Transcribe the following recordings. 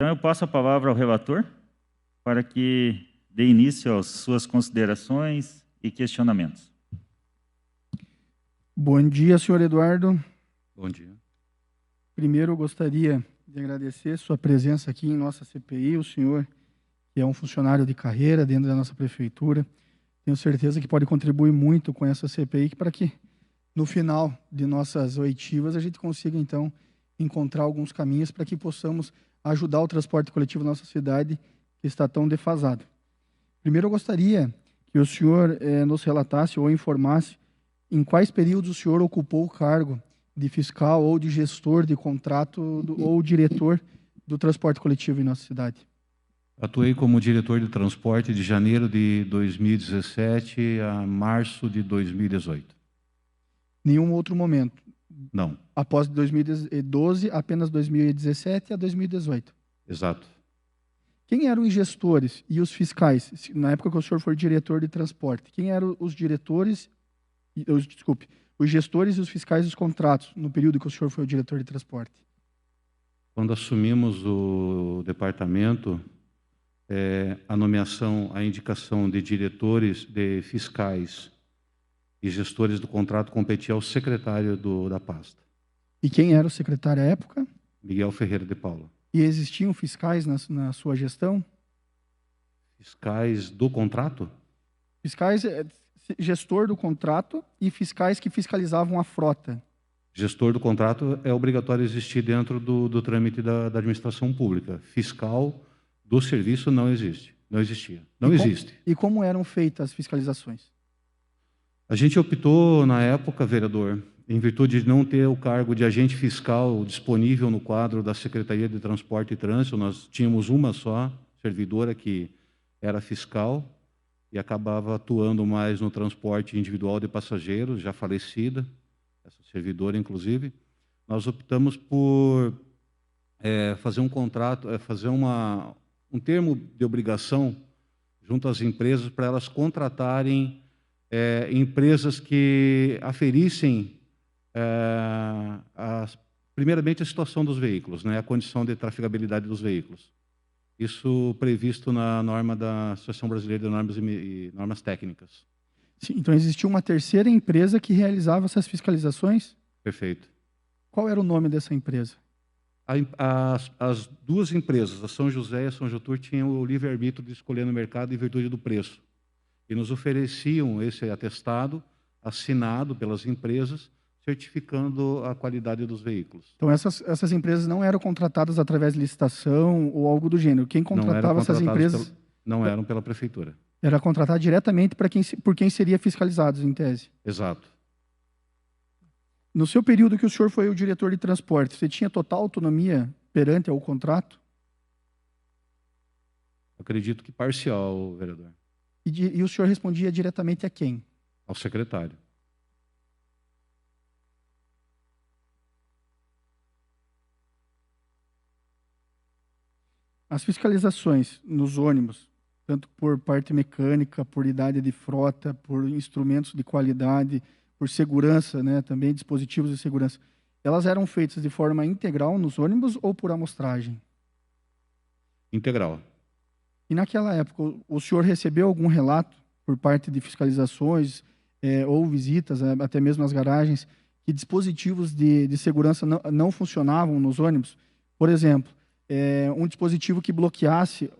Então, eu passo a palavra ao relator para que dê início às suas considerações e questionamentos. Bom dia, senhor Eduardo. Bom dia. Primeiro, eu gostaria de agradecer sua presença aqui em nossa CPI, o senhor que é um funcionário de carreira dentro da nossa prefeitura. Tenho certeza que pode contribuir muito com essa CPI para que, no final de nossas oitivas, a gente consiga, então, encontrar alguns caminhos para que possamos ajudar o transporte coletivo na nossa cidade, que está tão defasado. Primeiro, eu gostaria que o senhor nos relatasse ou informasse em quais períodos o senhor ocupou o cargo de fiscal ou de gestor de contrato ou diretor do transporte coletivo em nossa cidade. Atuei como diretor de transporte de janeiro de 2017 a março de 2018. Nenhum outro momento? Não. Após 2012, apenas 2017 a 2018? Exato. Quem eram os gestores e os fiscais, na época que o senhor foi diretor de transporte? Quem eram os diretores, os gestores e os fiscais dos contratos, no período que o senhor foi o diretor de transporte? Quando assumimos o departamento, a nomeação, a indicação de diretores, de fiscais e gestores do contrato competia ao secretário da pasta. E quem era o secretário à época? Miguel Ferreira de Paula. E existiam fiscais na sua gestão? Fiscais do contrato? Fiscais, gestor do contrato e fiscais que fiscalizavam a frota. Gestor do contrato é obrigatório existir dentro do trâmite da administração pública. Fiscal do serviço não existe. Não existia. Não existe. E como eram feitas as fiscalizações? A gente optou, na época, vereador, em virtude de não ter o cargo de agente fiscal disponível no quadro da Secretaria de Transporte e Trânsito, nós tínhamos uma só servidora que era fiscal e acabava atuando mais no transporte individual de passageiros, já falecida, essa servidora, inclusive. Nós optamos por fazer um contrato, fazer um termo de obrigação junto às empresas para elas contratarem empresas que aferissem primeiramente a situação dos veículos, né, a condição de trafegabilidade dos veículos. Isso previsto na norma da Associação Brasileira de Normas e Normas Técnicas. Sim, então existia uma terceira empresa que realizava essas fiscalizações? Perfeito. Qual era o nome dessa empresa? As duas empresas, a São José e a São Jutur, tinham o livre-arbítrio de escolher no mercado em virtude do preço. E nos ofereciam esse atestado assinado pelas empresas, certificando a qualidade dos veículos. Então essas empresas não eram contratadas através de licitação ou algo do gênero? Quem contratava essas empresas? Não eram pela prefeitura. Era contratado diretamente por quem seria fiscalizado, em tese? Exato. No seu período que o senhor foi o diretor de transporte, você tinha total autonomia perante ao contrato? Acredito que parcial, vereador. E o senhor respondia diretamente a quem? Ao secretário. As fiscalizações nos ônibus, tanto por parte mecânica, por idade de frota, por instrumentos de qualidade, por segurança, né, também dispositivos de segurança, elas eram feitas de forma integral nos ônibus ou por amostragem? Integral. E naquela época, o senhor recebeu algum relato por parte de fiscalizações ou visitas, até mesmo nas garagens, que dispositivos de segurança não funcionavam nos ônibus? Por exemplo, um dispositivo que bloqueasse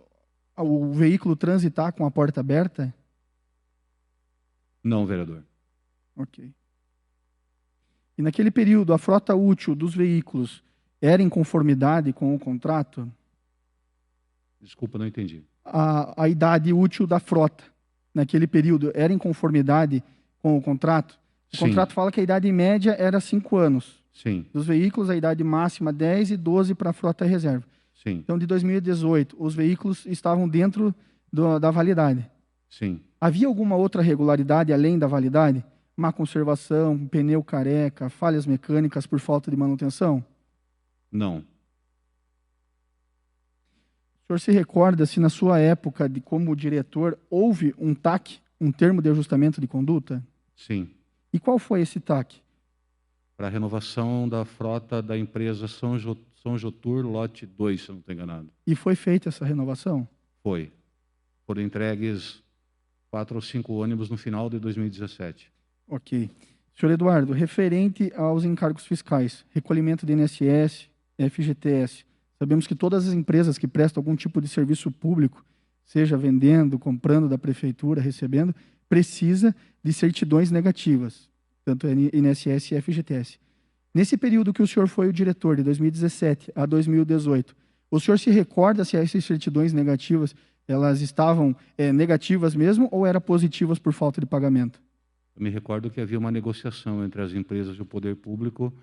o veículo transitar com a porta aberta? Não, vereador. Ok. E naquele período, a frota útil dos veículos era em conformidade com o contrato? Desculpa, não entendi. A idade útil da frota, naquele período, era em conformidade com o contrato? O contrato fala que a idade média era 5 anos. Sim. Dos veículos, a idade máxima 10 e 12 para a frota reserva. Sim. Então, de 2018, os veículos estavam dentro da validade. Sim. Havia alguma outra regularidade além da validade? Má conservação, pneu careca, falhas mecânicas por falta de manutenção? Não. O senhor se recorda se na sua época, como diretor, houve um TAC, um termo de ajustamento de conduta? Sim. E qual foi esse TAC? Para a renovação da frota da empresa São Jotur, lote 2, se eu não estou enganado. E foi feita essa renovação? Foi. Foram entregues 4 ou 5 ônibus no final de 2017. Ok. Senhor Eduardo, referente aos encargos fiscais, recolhimento de INSS, FGTS, sabemos que todas as empresas que prestam algum tipo de serviço público, seja vendendo, comprando da prefeitura, recebendo, precisa de certidões negativas, tanto INSS e FGTS. Nesse período que o senhor foi o diretor, de 2017 a 2018, o senhor se recorda se essas certidões negativas elas estavam negativas mesmo ou eram positivas por falta de pagamento? Eu me recordo que havia uma negociação entre as empresas e o poder público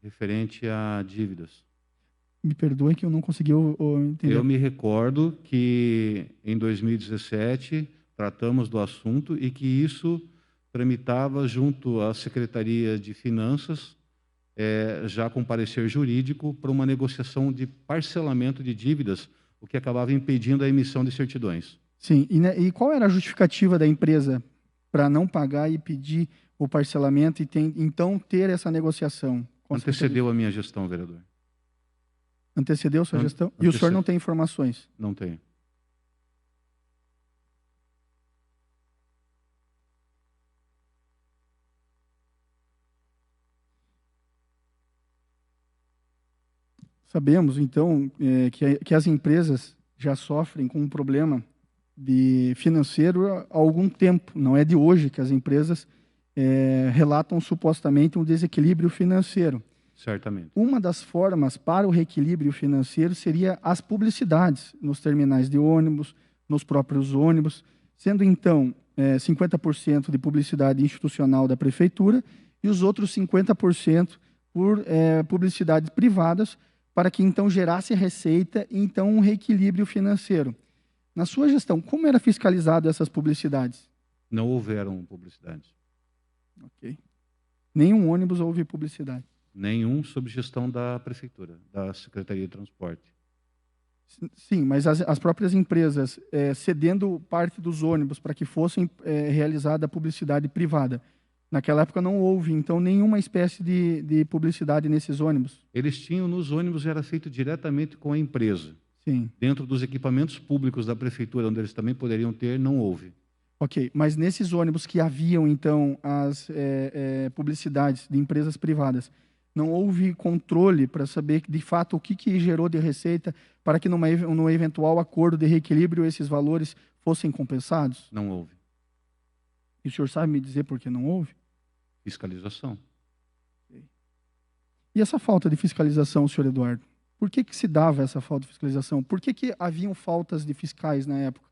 referente a dívidas. Me perdoe que eu não consegui entender. Eu me recordo que em 2017 tratamos do assunto e que isso tramitava junto à Secretaria de Finanças, já com parecer jurídico, para uma negociação de parcelamento de dívidas, o que acabava impedindo a emissão de certidões. Sim, e qual era a justificativa da empresa para não pagar e pedir o parcelamento e então ter essa negociação? Antecedeu a minha gestão, vereador. Antecedeu sua gestão? E o senhor não tem informações? Não tenho. Sabemos, então, que as empresas já sofrem com um problema financeiro há algum tempo. Não é de hoje que as empresas relatam supostamente um desequilíbrio financeiro. Certamente. Uma das formas para o reequilíbrio financeiro seria as publicidades nos terminais de ônibus, nos próprios ônibus, sendo então 50% de publicidade institucional da prefeitura e os outros 50% por publicidades privadas, para que então gerasse receita e então um reequilíbrio financeiro. Na sua gestão, como era fiscalizado essas publicidades? Não houveram publicidades. Ok. Nenhum ônibus houve publicidade? Nenhum sob gestão da prefeitura, da Secretaria de Transporte. Sim, mas as próprias empresas cedendo parte dos ônibus para que fossem realizada a publicidade privada. Naquela época não houve, então, nenhuma espécie de publicidade nesses ônibus? Eles tinham nos ônibus, era feito diretamente com a empresa. Sim. Dentro dos equipamentos públicos da prefeitura, onde eles também poderiam ter, não houve. Ok, mas nesses ônibus que haviam, então, as publicidades de empresas privadas, não houve controle para saber, de fato, o que gerou de receita para que, num eventual acordo de reequilíbrio, esses valores fossem compensados? Não houve. E o senhor sabe me dizer por que não houve? Fiscalização. E essa falta de fiscalização, senhor Eduardo? Por que se dava essa falta de fiscalização? Por que haviam faltas de fiscais na época?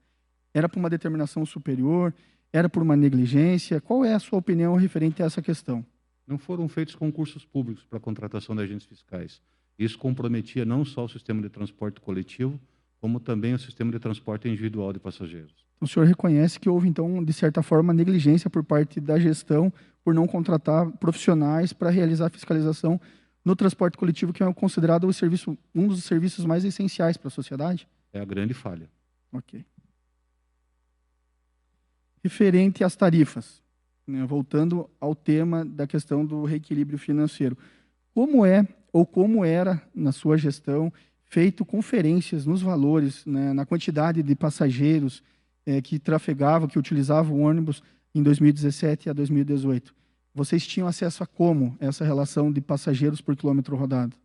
Era por uma determinação superior? Era por uma negligência? Qual é a sua opinião referente a essa questão? Não foram feitos concursos públicos para a contratação de agentes fiscais. Isso comprometia não só o sistema de transporte coletivo, como também o sistema de transporte individual de passageiros. O senhor reconhece que houve, então, de certa forma, negligência por parte da gestão por não contratar profissionais para realizar a fiscalização no transporte coletivo, que é considerado um dos serviços mais essenciais para a sociedade? É a grande falha. Ok. Referente às tarifas, né, voltando ao tema da questão do reequilíbrio financeiro, como era, na sua gestão, feito conferências nos valores, né, na quantidade de passageiros que trafegavam, que utilizavam o ônibus em 2017 a 2018? Vocês tinham acesso a como essa relação de passageiros por quilômetro rodado?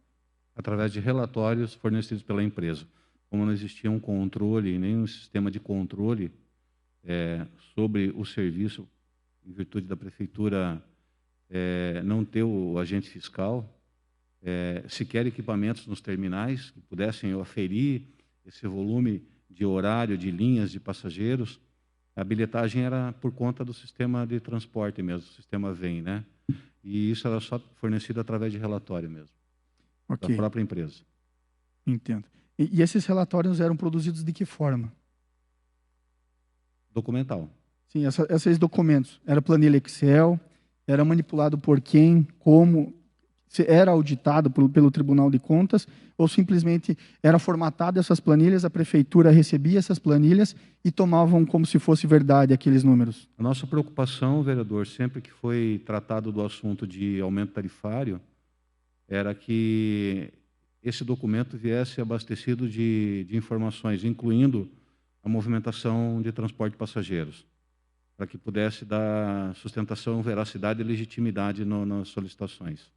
Através de relatórios fornecidos pela empresa. Como não existia um controle, nenhum sistema de controle sobre o serviço, em virtude da prefeitura não ter o agente fiscal, sequer equipamentos nos terminais que pudessem aferir esse volume de horário, de linhas, de passageiros, a bilhetagem era por conta do sistema de transporte mesmo, o sistema VEM, né? E isso era só fornecido através de relatório mesmo, da própria empresa. Entendo. E esses relatórios eram produzidos de que forma? Documental. Sim, esses documentos. Era planilha Excel? Era manipulado por quem? Como? Era auditado pelo Tribunal de Contas? Ou simplesmente era formatado essas planilhas, a prefeitura recebia essas planilhas e tomavam como se fosse verdade aqueles números? A nossa preocupação, vereador, sempre que foi tratado do assunto de aumento tarifário, era que esse documento viesse abastecido de informações, incluindo a movimentação de transporte de passageiros, para que pudesse dar sustentação, veracidade e legitimidade nas solicitações.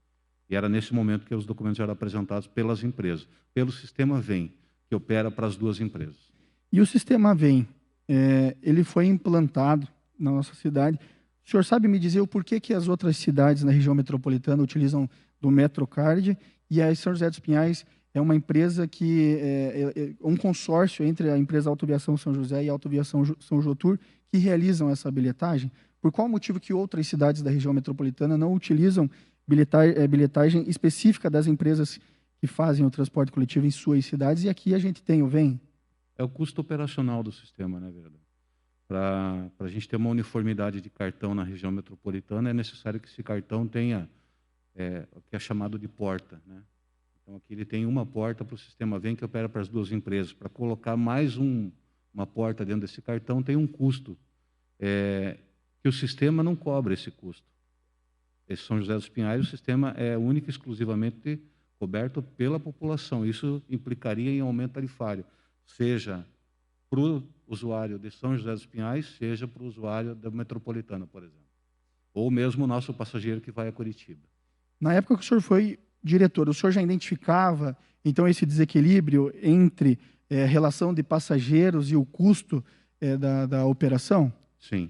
E era nesse momento que os documentos eram apresentados pelas empresas, pelo sistema VEM, que opera para as duas empresas. E o sistema VEM, ele foi implantado na nossa cidade. O senhor sabe me dizer o porquê que as outras cidades na região metropolitana utilizam do Metrocard e a São José dos Pinhais é uma empresa que um consórcio entre a empresa Autoviação São José e a Autoviação São Jotur que realizam essa bilhetagem? Por qual motivo que outras cidades da região metropolitana não utilizam bilhetagem específica das empresas que fazem o transporte coletivo em suas cidades e aqui a gente tem o VEM? É o custo operacional do sistema, né, vereador? Para a gente ter uma uniformidade de cartão na região metropolitana, é necessário que esse cartão tenha o que é chamado de porta, né? Então, aqui ele tem uma porta para o sistema VEM que opera para as duas empresas. Para colocar mais uma porta dentro desse cartão, tem um custo, que o sistema não cobra esse custo. Esse São José dos Pinhais, o sistema é único e exclusivamente coberto pela população. Isso implicaria em aumento tarifário, seja para o usuário de São José dos Pinhais, seja para o usuário da metropolitana, por exemplo. Ou mesmo o nosso passageiro que vai a Curitiba. Na época que o senhor foi diretor, o senhor já identificava, então, esse desequilíbrio entre a relação de passageiros e o custo da operação? Sim.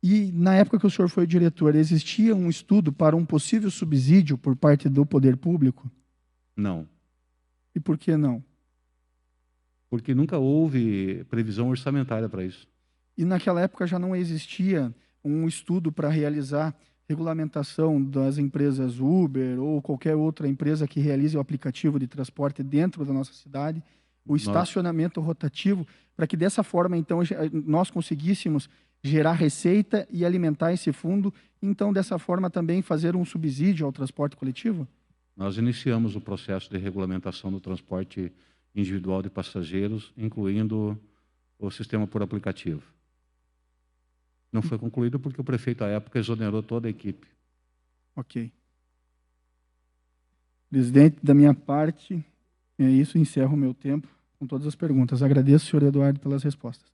E, na época que o senhor foi diretor, existia um estudo para um possível subsídio por parte do poder público? Não. E por que não? Porque nunca houve previsão orçamentária para isso. E naquela época já não existia um estudo para realizar regulamentação das empresas Uber ou qualquer outra empresa que realize o aplicativo de transporte dentro da nossa cidade, o estacionamento rotativo, para que dessa forma, então, nós conseguíssemos gerar receita e alimentar esse fundo, então, dessa forma, também fazer um subsídio ao transporte coletivo? Nós iniciamos o processo de regulamentação do transporte individual de passageiros, incluindo o sistema por aplicativo. Não foi concluído porque o prefeito, à época, exonerou toda a equipe. Ok. Presidente, da minha parte, é isso. Encerro o meu tempo com todas as perguntas. Agradeço, senhor Eduardo, pelas respostas.